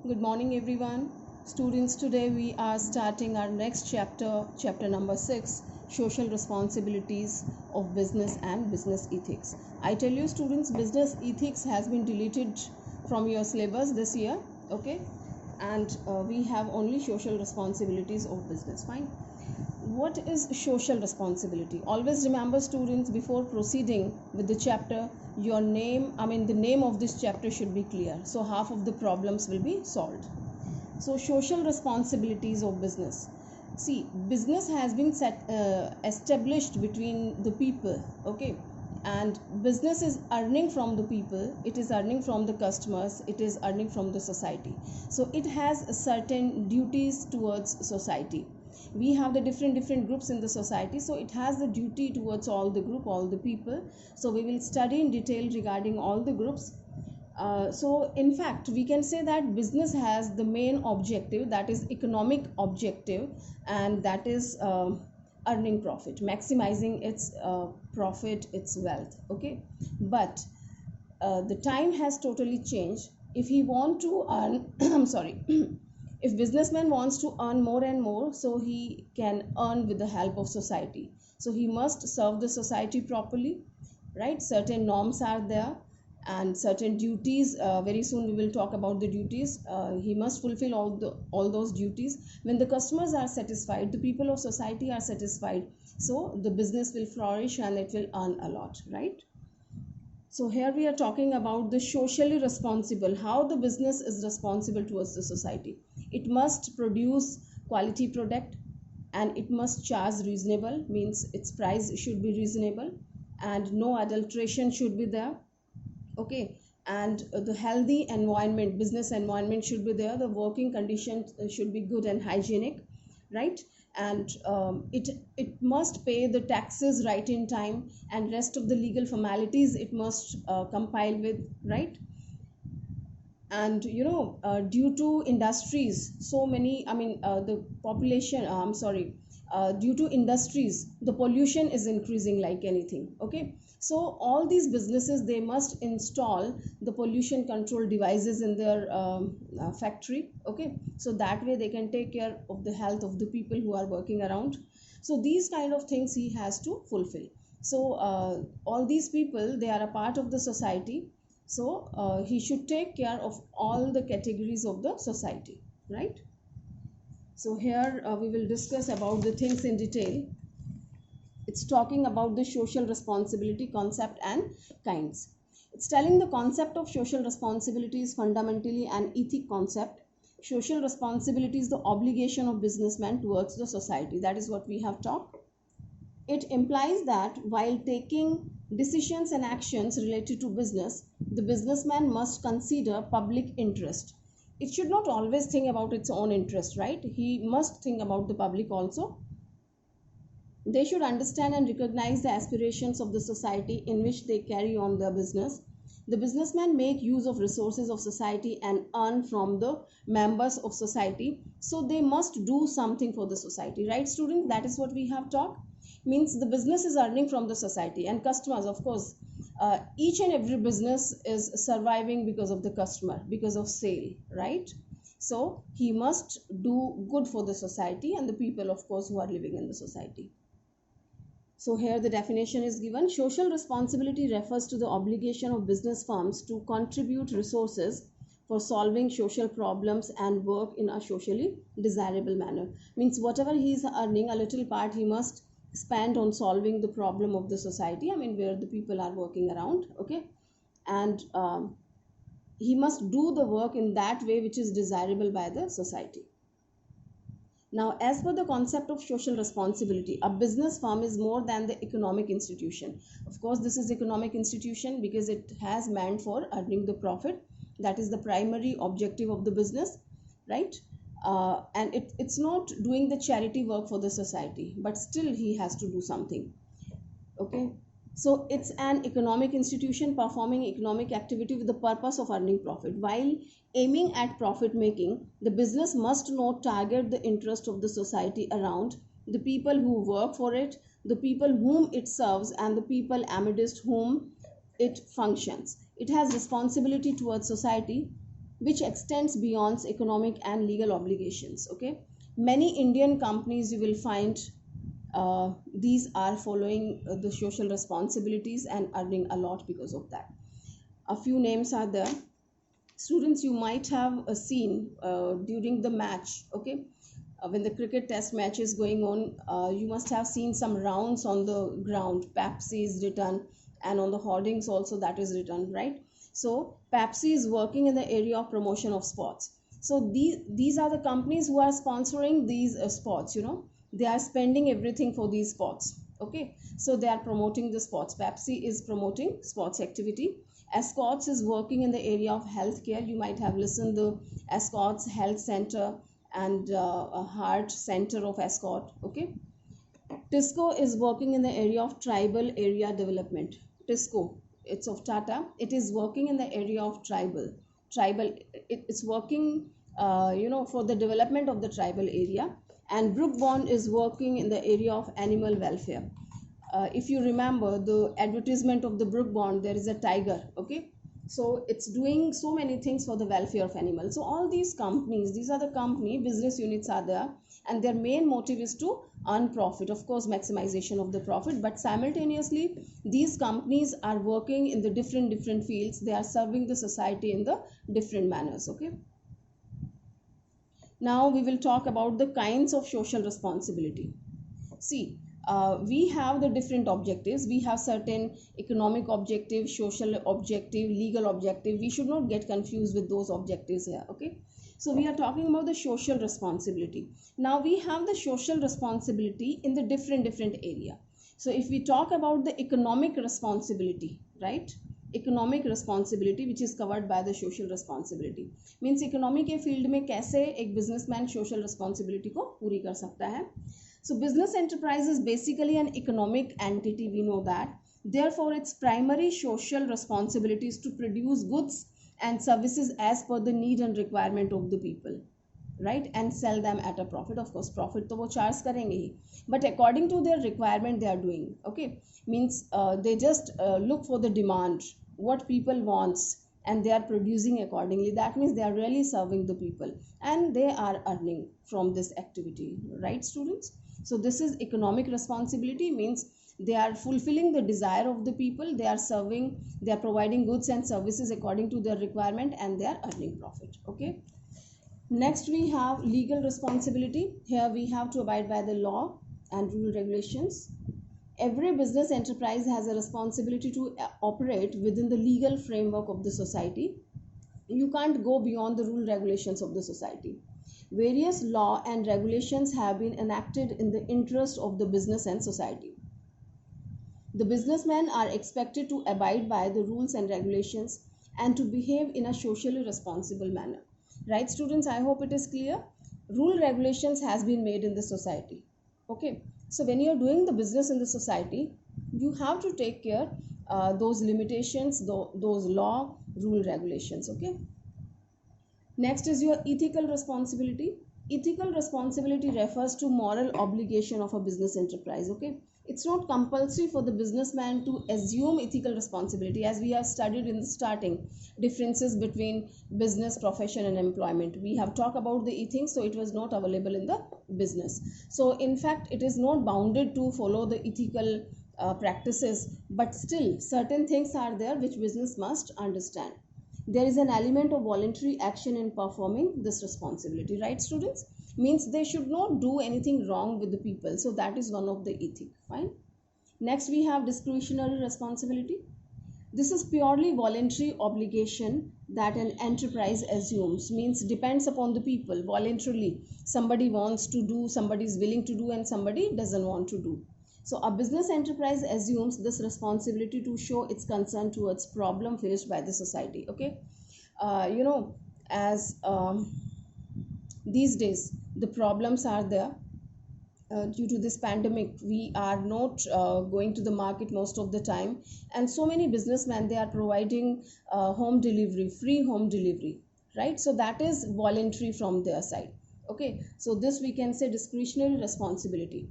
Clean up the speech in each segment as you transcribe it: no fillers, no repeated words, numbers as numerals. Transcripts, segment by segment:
Good morning, everyone. Students, today we are starting our next chapter, chapter number 6, Social Responsibilities of Business and Business Ethics. I tell you, students, business ethics has been deleted from your syllabus this year, okay? And we have only social responsibilities of business. Fine. What is social responsibility? Always remember, students, before proceeding with the chapter, the name of this chapter should be clear, so half of the problems will be solved. So social responsibilities of business. See, business has been established between the people, okay? And business is earning from the people, it is earning from the customers, it is earning from the society. So it has certain duties towards society. We have the different groups in the society, so it has the duty towards all the group, all the people. So we will study in detail regarding all the groups. So in fact, we can say that business has the main objective, that is economic objective, and that is earning profit, maximizing its profit, its wealth, okay? But the time has totally changed. If he want to earn I'm sorry if businessman wants to earn more and more, so he can earn with the help of society. So he must serve the society properly, right? Certain norms are there and certain duties. Very soon we will talk about the duties. He must fulfill all those duties. When the customers are satisfied, the people of society are satisfied, so the business will flourish and it will earn a lot, right? So here we are talking about the socially responsible, how the business is responsible towards the society. It must produce quality product and it must charge reasonable, means its price should be reasonable, and no adulteration should be there, okay? And the healthy environment, business environment should be there, the working conditions should be good and hygienic, right? And it must pay the taxes right in time, and rest of the legal formalities it must compile with, right? And due to industries, so many, the population, I'm sorry, due to industries, the pollution is increasing like anything, okay? So all these businesses, they must install the pollution control devices in their factory, okay? So that way they can take care of the health of the people who are working around. So these kind of things he has to fulfill. So all these people, they are a part of the society. So he should take care of all the categories of the society, right? So here we will discuss about the things in detail. It's talking about the social responsibility concept and kinds. It's telling the concept of social responsibility is fundamentally an ethic concept. Social responsibility is the obligation of businessmen towards the society. That is what we have talked. It implies that while taking decisions and actions related to business, the businessman must consider public interest. It should not always think about its own interest, right? He must think about the public also. They should understand and recognize the aspirations of the society in which they carry on their business. The businessmen make use of resources of society and earn from the members of society. So they must do something for the society, right, students? That is what we have talked. Means the business is earning from the society and customers, of course. Each and every business is surviving because of the customer, because of sale, right? So he must do good for the society and the people, of course, who are living in the society. So here the definition is given. Social responsibility refers to the obligation of business firms to contribute resources for solving social problems and work in a socially desirable manner. Means whatever he is earning, a little part he must spend on solving the problem of the society, where the people are working around, okay? And he must do the work in that way which is desirable by the society. Now, as per the concept of social responsibility, a business firm is more than the economic institution. Of course, this is economic institution because it has meant for earning the profit. That is the primary objective of the business, right? And it's not doing the charity work for the society, but still he has to do something, okay? So it's an economic institution performing economic activity with the purpose of earning profit. While aiming at profit making, the business must not target the interest of the society around, the people who work for it, the people whom it serves, and the people amidst whom it functions. It has responsibility towards society which extends beyond economic and legal obligations. Okay, many Indian companies you will find these are following the social responsibilities and earning a lot because of that. A few names are there. Students, you might have seen during the match, okay, when the cricket test match is going on, you must have seen some rounds on the ground. Pepsi is written, and on the hoardings also that is written, right? So Pepsi is working in the area of promotion of sports. So these are the companies who are sponsoring these sports. They are spending everything for these sports. Okay, so they are promoting the sports. Pepsi is promoting sports activity. Escorts is working in the area of healthcare. You might have listened the Escorts Health Center and a heart center of Escort. Okay, Tisco is working in the area of tribal area development. Tisco, it's of Tata. It is working in the area of tribal. It's working, for the development of the tribal area. And Brook Bond is working in the area of animal welfare. If you remember the advertisement of the Brook Bond, there is a tiger. Okay, so it's doing so many things for the welfare of animals. So all these companies, these are the company business units are there, and their main motive is to earn profit, of course maximization of the profit, but simultaneously these companies are working in the different fields. They are serving the society in the different manners. Okay, now we will talk about the kinds of social responsibility. See, we have the different objectives. We have certain economic objective, social objective, legal objective. We should not get confused with those objectives here. Okay, so we are talking about the social responsibility. Now we have the social responsibility in the different area. So if we talk about the economic responsibility, right, economic responsibility which is covered by the social responsibility, means economy के field में कैसे एक businessman social responsibility को पूरी कर सकता है. So business enterprise is basically an economic entity, we know that. Therefore, its primary social responsibility is to produce goods and services as per the need and requirement of the people, right? And sell them at a profit. Of course, profit to wo charge karenge hi. But according to their requirement they are doing. Okay, means they just look for the demand, what people wants, and they are producing accordingly. That means they are really serving the people and they are earning from this activity, right students? So this is economic responsibility, means they are fulfilling the desire of the people, they are serving, they are providing goods and services according to their requirement, and they are earning profit. Okay, next we have legal responsibility. Here we have to abide by the law and rule regulations. Every business enterprise has a responsibility to operate within the legal framework of the society. You can't go beyond the rule regulations of the society. Various law and regulations have been enacted in the interest of the business and society. The businessmen are expected to abide by the rules and regulations and to behave in a socially responsible manner. Right students, I hope it is clear. Rule regulations has been made in the society. Okay, so when you are doing the business in the society, you have to take care those limitations, those law, rule, regulations. Okay. Next is your ethical responsibility. Ethical responsibility refers to moral obligation of a business enterprise. Okay, it's not compulsory for the businessman to assume ethical responsibility, as we have studied in the starting differences between business, profession and employment. We have talked about the ethics, so it was not available in the business. So in fact it is not bounded to follow the ethical practices, but still certain things are there which business must understand. There is an element of voluntary action in performing this responsibility, right students? Means they should not do anything wrong with the people, so that is one of the ethic. Fine. Next we have discretionary responsibility. This is purely voluntary obligation that an enterprise assumes, means depends upon the people voluntarily. Somebody wants to do, somebody is willing to do, and somebody doesn't want to do. So a business enterprise assumes this responsibility to show its concern towards problem faced by the society. Okay, as these days the problems are there due to this pandemic. We are not going to the market most of the time, and so many businessmen, they are providing home delivery, free home delivery, right? So that is voluntary from their side. Okay, so this we can say discretionary responsibility.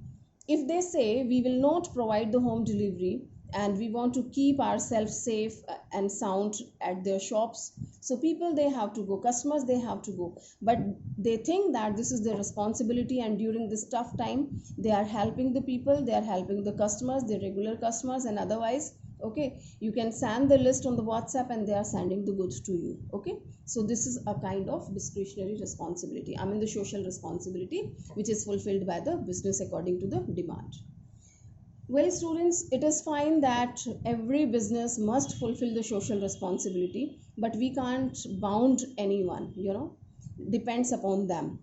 If they say we will not provide the home delivery, and we want to keep ourselves safe and sound at their shops. So people, they have to go, customers, they have to go, but they think that this is their responsibility, and during this tough time they are helping the people, they are helping the customers, the regular customers, and otherwise, okay, you can send the list on the WhatsApp and they are sending the goods to you. Okay, so this is a kind of discretionary responsibility, I mean the social responsibility, which is fulfilled by the business according to the demand. Well, students, it is fine that every business must fulfill the social responsibility, but we can't bound anyone, depends upon them.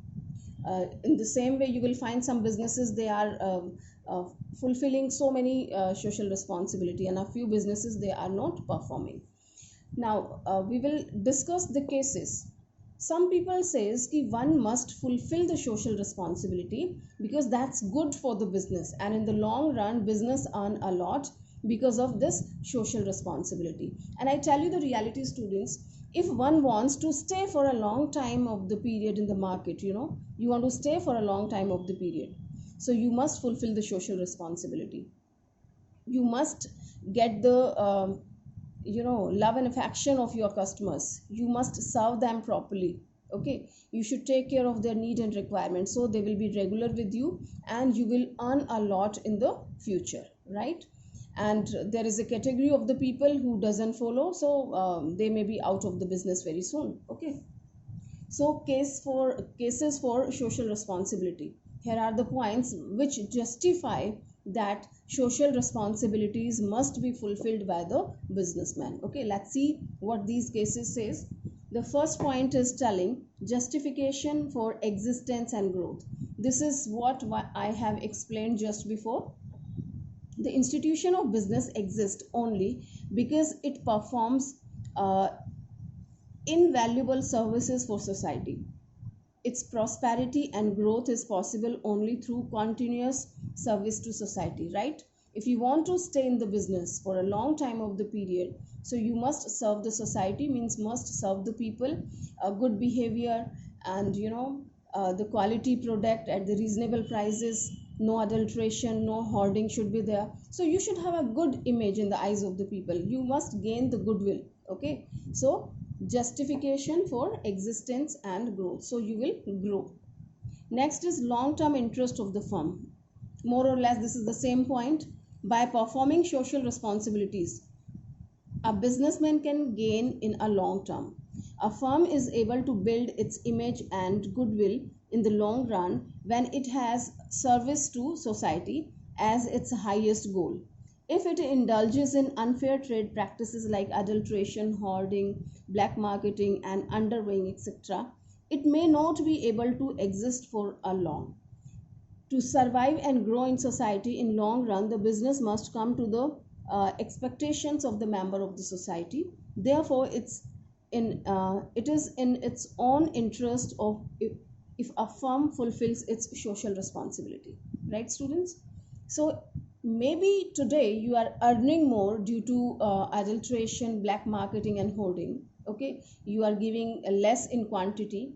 In the same way, you will find some businesses, they are fulfilling so many social responsibility, and a few businesses, they are not performing. Now, we will discuss the cases. Some people says कि one must fulfill the social responsibility because that's good for the business, and in the long run business earn a lot because of this social responsibility. And I tell you the reality, students, if one wants to stay for a long time of the period in the market, you want to stay for a long time of the period, so you must fulfill the social responsibility. You must get the love and affection of your customers. You must serve them properly. Okay, you should take care of their need and requirements, so they will be regular with you and you will earn a lot in the future, right? And there is a category of the people who doesn't follow, so they may be out of the business very soon. Okay, so cases for social responsibility. Here are the points which justify that social responsibilities must be fulfilled by the businessman. Okay, let's see what these cases says. The first point is telling justification for existence and growth. This is what I have explained just before. The institution of business exists only because it performs invaluable services for society. Its prosperity and growth is possible only through continuous service to society, right? If you want to stay in the business for a long time of the period, so you must serve the society, means must serve the people, good behavior, and the quality product at the reasonable prices, no adulteration, no hoarding should be there. So you should have a good image in the eyes of the people. You must gain the goodwill. Okay, so justification for existence and growth, so you will grow. Next is long term interest of the firm. More or less this is the same point. By performing social responsibilities, a businessman can gain in a long term. A firm is able to build its image and goodwill in the long run when it has service to society as its highest goal. If it indulges in unfair trade practices like adulteration, hoarding, black marketing, and underweighing, etc., it may not be able to exist for a long. To survive and grow in society in long run, the business must come to the expectations of the member of the society. Therefore, it is in its own interest of if a firm fulfills its social responsibility, right, students? So maybe today you are earning more due to adulteration, black marketing, and hoarding. Okay, you are giving less in quantity,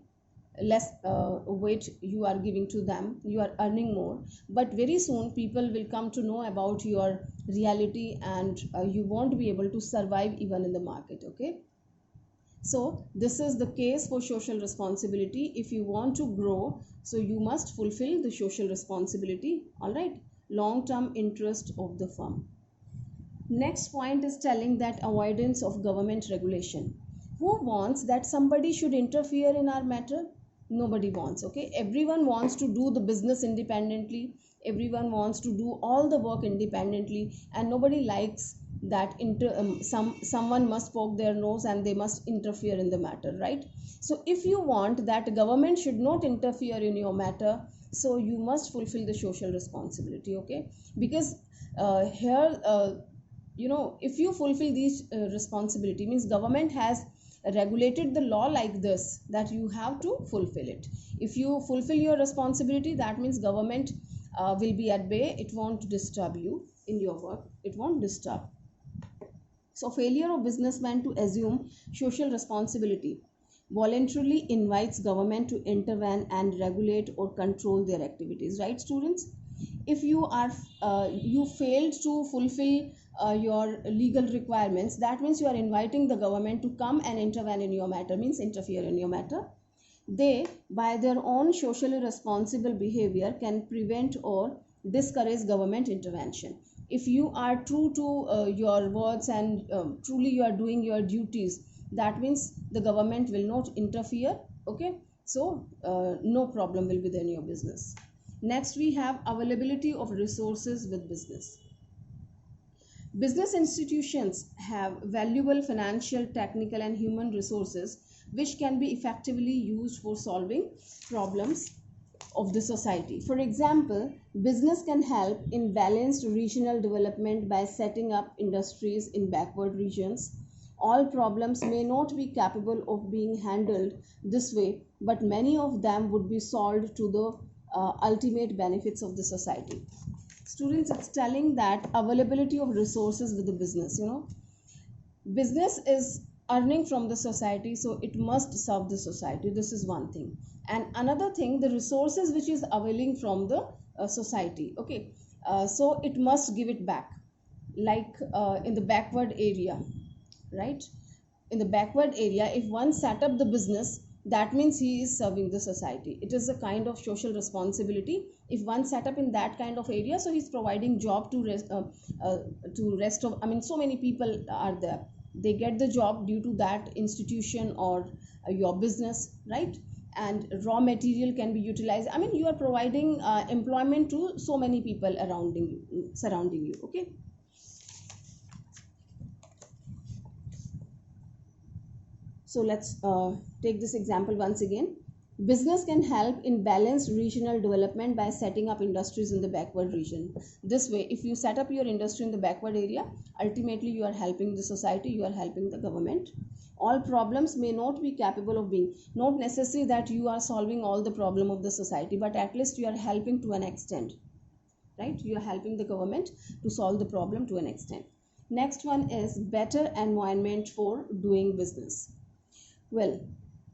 less weight you are giving to them, you are earning more, but very soon people will come to know about your reality, and you won't be able to survive even in the market. Okay, so this is the case for social responsibility. If you want to grow, so you must fulfill the social responsibility. All right, long term interest of the firm. Next point is telling that avoidance of government regulation. Who wants that somebody should interfere in our matter? Nobody wants. Okay, everyone wants to do the business independently, everyone wants to do all the work independently, and nobody likes that someone must poke their nose and they must interfere in the matter, right? So if you want that government should not interfere in your matter, so you must fulfill the social responsibility. Okay, because here if you fulfill these responsibility, means government has regulated the law like this, that you have to fulfill it. If you fulfill your responsibility, that means government will be at bay, it won't disturb you in your work, it won't disturb. So failure of businessmen to assume social responsibility voluntarily invites government to intervene and regulate or control their activities, right, students? If you failed to fulfill your legal requirements, that means you are inviting the government to come and intervene in your matter, means interfere in your matter. They, by their own socially responsible behavior, can prevent or discourage government intervention. If you are true to your words and truly you are doing your duties, that means the government will not interfere. Okay, so no problem will be there in your business. Next, we have availability of resources with business. Business institutions have valuable financial, technical, and human resources which can be effectively used for solving problems of the society. For example, business can help in balanced regional development by setting up industries in backward regions. All problems may not be capable of being handled this way, but many of them would be solved to the ultimate benefits of the society. Students, it's telling that availability of resources with the business, business is earning from the society, so it must serve the society. This is one thing. And another thing, the resources which is availing from the society, okay, so it must give it back. Like in the backward area, right? In the backward area, if one set up the business, that means he is serving the society. It is a kind of social responsibility. If one set up in that kind of area, so he's providing job to rest of, I mean, so many people are there, they get the job due to that institution or your business, right? And raw material can be utilized. I mean, you are providing employment to so many people surrounding you. Okay, so let's take this example once again. Business can help in balanced regional development by setting up industries in the backward region. This way, if you set up your industry in the backward area, ultimately you are helping the society, you are helping the government. All problems may not be capable of being, not necessary that you are solving all the problem of the society, but at least you are helping to an extent, right? You are helping the government to solve the problem to an extent. Next one is better environment for doing business. Well,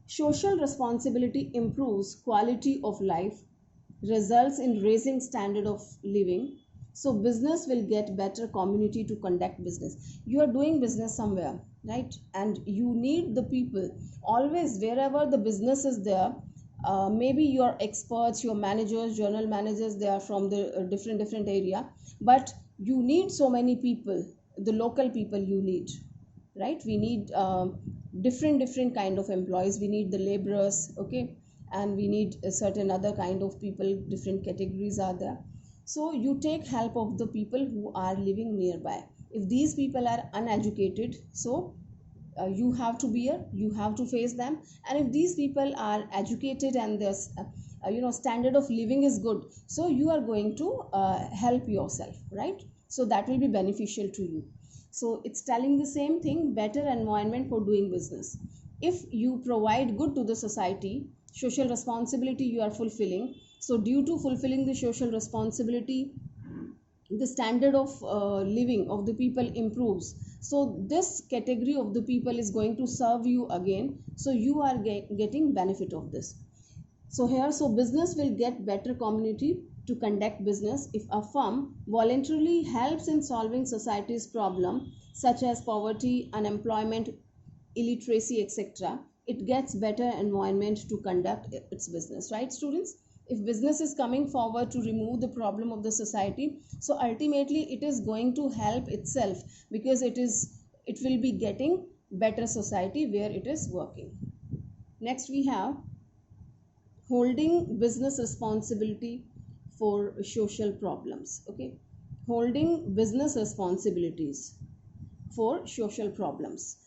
social responsibility improves quality of life, results in raising standard of living. So business will get better community to conduct business. You are doing business somewhere, right? And you need the people. Always, wherever the business is there, maybe your experts, your managers, journal managers, they are from the different area. But you need so many people, the local people you need, right? We need different kind of employees. We need the laborers, okay, and we need a certain other kind of people, different categories are there. So you take help of the people who are living nearby. If these people are uneducated, so you have to bear, you have to face them. And if these people are educated and their standard of living is good, so you are going to help yourself, right? So that will be beneficial to you. So it's telling the same thing, better environment for doing business. If you provide good to the society, social responsibility you are fulfilling. So due to fulfilling the social responsibility, the standard of living of the people improves. So this category of the people is going to serve you again. So you are getting benefit of this. So here, so business will get better community to conduct business. If a firm voluntarily helps in solving society's problem such as poverty, unemployment, illiteracy, etc., it gets better environment to conduct its business, right, students? If business is coming forward to remove the problem of the society, so ultimately it is going to help itself, because it will be getting better society where it is working. Next, we have holding business responsibility for social problems. Okay, holding business responsibilities for social problems.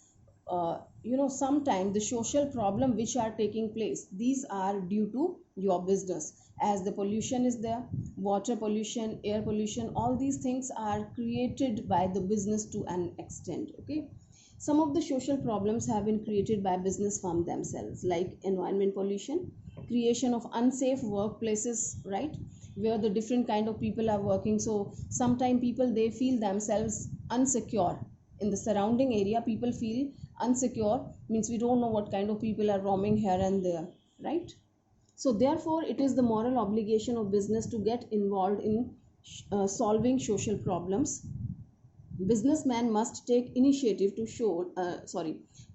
Sometimes the social problem which are taking place, these are due to your business, as the pollution is there, water pollution, air pollution, all these things are created by the business to an extent. Okay, some of the social problems have been created by business from themselves, like environment pollution, creation of unsafe workplaces, right, where the different kind of people are working. So sometimes people, they feel themselves unsecure in the surrounding area. People feel unsecure, means we don't know what kind of people are roaming here and there, right? So therefore it is the moral obligation of business to get involved in solving social problems. Businessman must take initiative to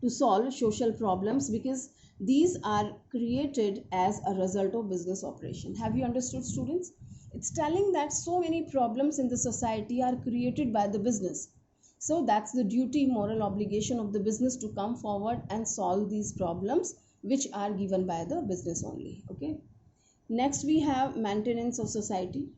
to solve social problems, because these are created as a result of business operation. Have you understood, students? It's telling that so many problems in the society are created by the business. So that's the duty, moral obligation of the business to come forward and solve these problems which are given by the business only. Okay, next we have maintenance of society.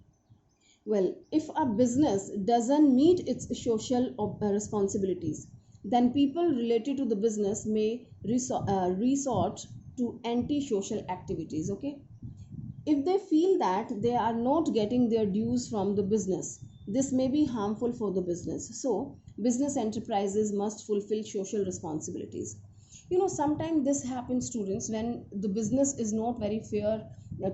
Well, if a business doesn't meet its social responsibilities, then people related to the business may resort to anti-social activities. Okay, if they feel that they are not getting their dues from the business, this may be harmful for the business. So, business enterprises must fulfill social responsibilities. You know, sometimes this happens, students, when the business is not very fair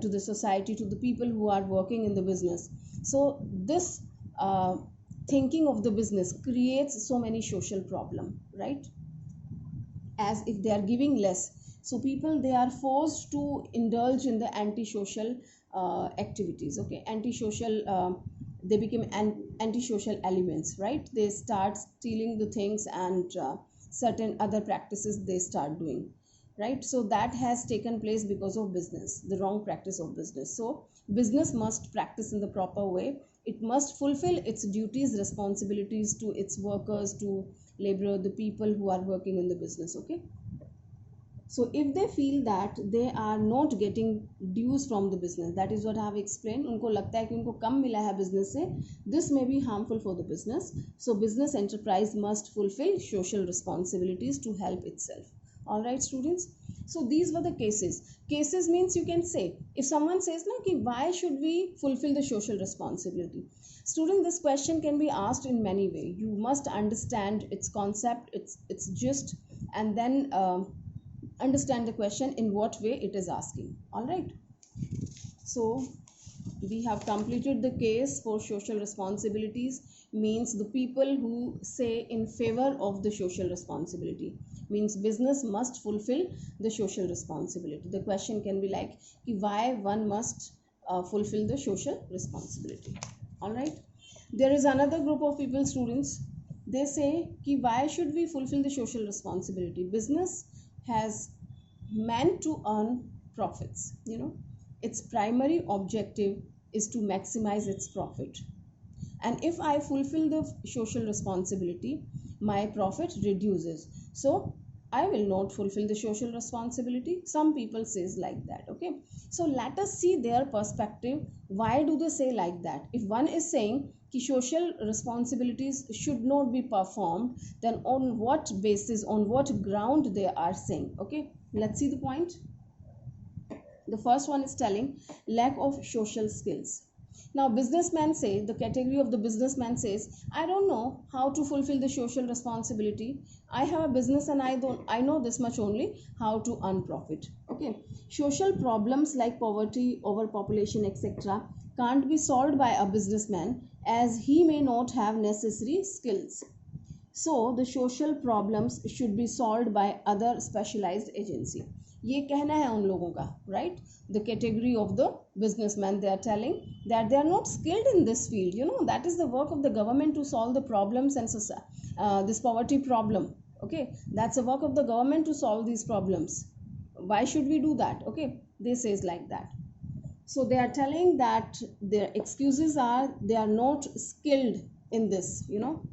to the society, to the people who are working in the business. So, this thinking of the business creates so many social problem, right? As if they are giving less, so people, they are forced to indulge in the antisocial activities. Okay, antisocial, they become antisocial elements, right? They start stealing the things, and certain other practices they start doing, right? So that has taken place because of business, the wrong practice of business. So business must practice in the proper way. It must fulfill its duties, responsibilities to its workers, to laborer, the people who are working in the business. Okay, so if they feel that they are not getting dues from the business, that is what I have explained, उनको लगता है कि उनको कम मिला है business से, this may be harmful for the business. So business enterprise must fulfill social responsibilities to help itself. All right, students, so these were the cases. Cases means, you can say, if someone says na कि why should we fulfill the social responsibility, student, this question can be asked in many ways. You must understand its concept, its gist, and then understand the question in what way it is asking. All right, so we have completed the case for social responsibilities. Means the people who say in favor of the social responsibility, means business must fulfill the social responsibility. The question can be like, why one must fulfill the social responsibility. All right, there is another group of people, students, they say why should we fulfill the social responsibility? Business has meant to earn profits. You know, its primary objective is to maximize its profit, and if I fulfill the social responsibility, my profit reduces, so I will not fulfill the social responsibility. Some people says like that. Okay, so let us see their perspective. Why do they say like that? If one is saying कि social responsibilities should not be performed, then on what basis, on what ground they are saying? Okay, let's see the point. The first one is telling lack of social skills. Now businessmen say, the category of the businessman says, I don't know how to fulfill the social responsibility. I have a business and I know this much only, how to earn profit. Okay, social problems like poverty, overpopulation, etc. can't be solved by a businessman, as he may not have necessary skills. So the social problems should be solved by other specialized agency. ये कहना है उन लोगों का, right? The category of the businessman, they are telling that they are not skilled in this field. You know, that is the work of the government to solve the problems and this poverty problem. Okay, that's the work of the government to solve these problems. Why should we do that? Okay, they says like that. So they are telling that their excuses are they are not skilled in this, you know.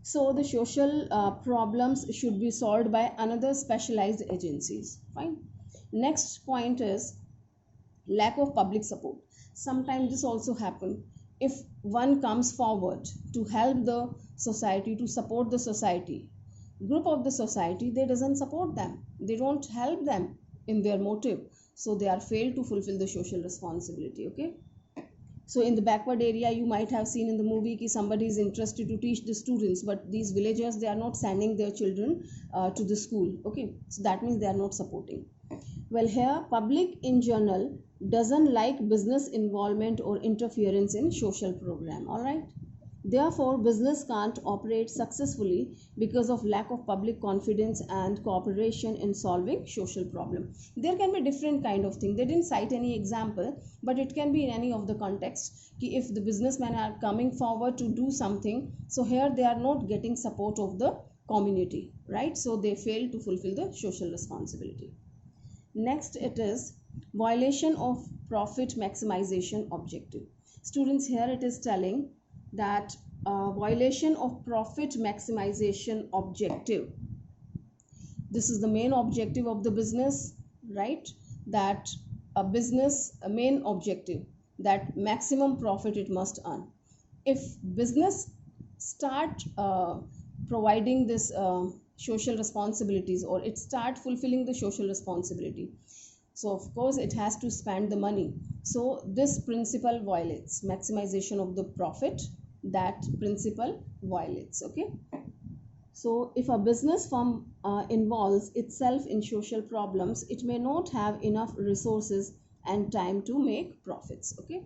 So the social problems should be solved by another specialized agencies. Fine. Next point is lack of public support. Sometimes this also happen. If one comes forward to help the society, to support the society, group of the society, they doesn't support them, they don't help them in their motive, so they are failed to fulfill the social responsibility. Okay, so in the backward area, you might have seen in the movie ki somebody is interested to teach the students, but these villagers, they are not sending their children to the school. Okay, so that means they are not supporting. Well, here public in general doesn't like business involvement or interference in social program. All right, Therefore, business can't operate successfully because of lack of public confidence and cooperation in solving social problem. There can be different kind of thing. They didn't cite any example, but it can be in any of the context. If the businessmen are coming forward to do something, so here they are not getting support of the community, right? So they fail to fulfill the social responsibility. Next, it is violation of profit maximization objective. Students, here it is telling that violation of profit maximization objective. This is the main objective of the business, right? That a main objective, that maximum profit it must earn. If business start providing this social responsibilities, or it start fulfilling the social responsibility, so of course it has to spend the money. So this principle violates maximization of the profit, that principle violates. Okay, so if a business firm involves itself in social problems, it may not have enough resources and time to make profits. Okay,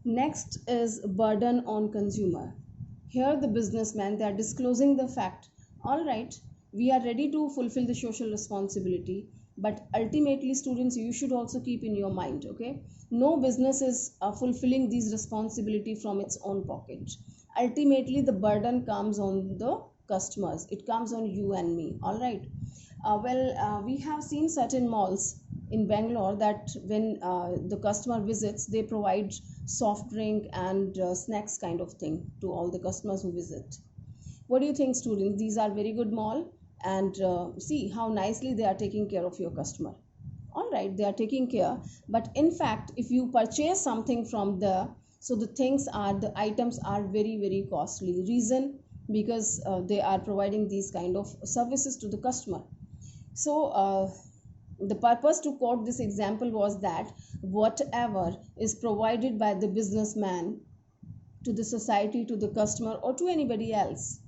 next is burden on consumer. Here the businessmen, they are disclosing the fact, all right, we are ready to fulfill the social responsibility, but ultimately students, you should also keep in your mind, okay, no business is fulfilling these responsibility from its own pocket. Ultimately the burden comes on the customers, it comes on you and me. All right, we have seen certain malls in Bangalore that when the customer visits, they provide soft drink and snacks kind of thing to all the customers who visit. What do you think, students? These are very good mall, and see how nicely they are taking care of your customer. All right, they are taking care, but in fact, if you purchase something from there, so the items are very very costly. Reason, because they are providing these kind of services to the customer. So the purpose to quote this example was that whatever is provided by the businessman to the society, to the customer, or to anybody else,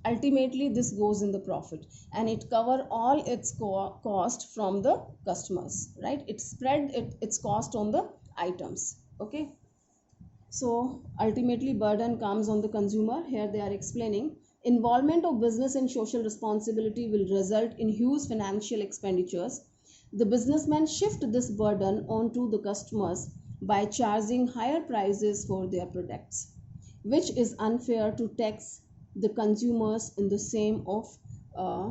ultimately this goes in the profit, and it cover all its cost from the customers, right? It spread its cost on the items. Okay, so ultimately burden comes on the consumer. Here they are explaining involvement of business in social responsibility will result in huge financial expenditures. The businessmen shift this burden onto the customers by charging higher prices for their products, which is unfair to tax the consumers in the uh,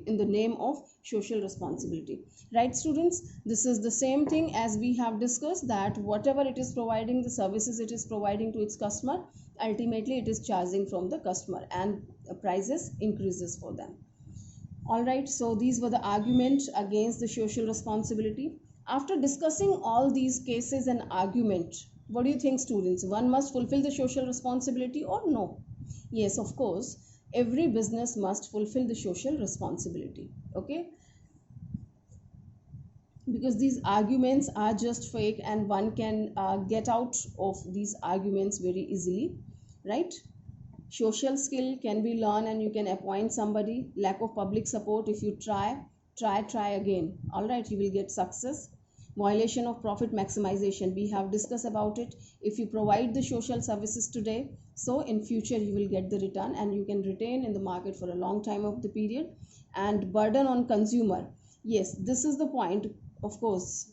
in the name of social responsibility. Right, students, this is the same thing as we have discussed, that whatever it is providing, the services it is providing to its customer, ultimately it is charging from the customer, and prices increases for them. All right, so these were the arguments against the social responsibility. After discussing all these cases and argument, what do you think, students? One must fulfill the social responsibility or no? Yes, of course, every business must fulfill the social responsibility. Okay, because these arguments are just fake, and one can get out of these arguments very easily, right? Social skill can be learned, and you can appoint somebody. Lack of public support, if you try again, all right, you will get success. Violation of profit maximization, we have discussed about it. If you provide the social services today, so in future you will get the return, and you can retain in the market for a long time of the period. And burden on consumer, yes, this is the point. Of course,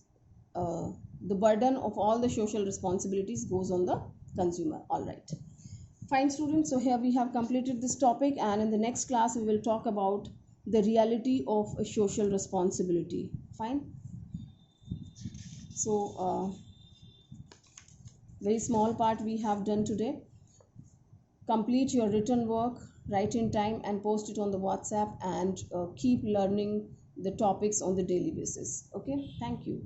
the burden of all the social responsibilities goes on the consumer. All right, fine, students, so here we have completed this topic, and in the next class we will talk about the reality of a social responsibility. Fine. So very small part we have done today. Complete your written work, write in time, and post it on the WhatsApp, and keep learning the topics on the daily basis. Okay, thank you.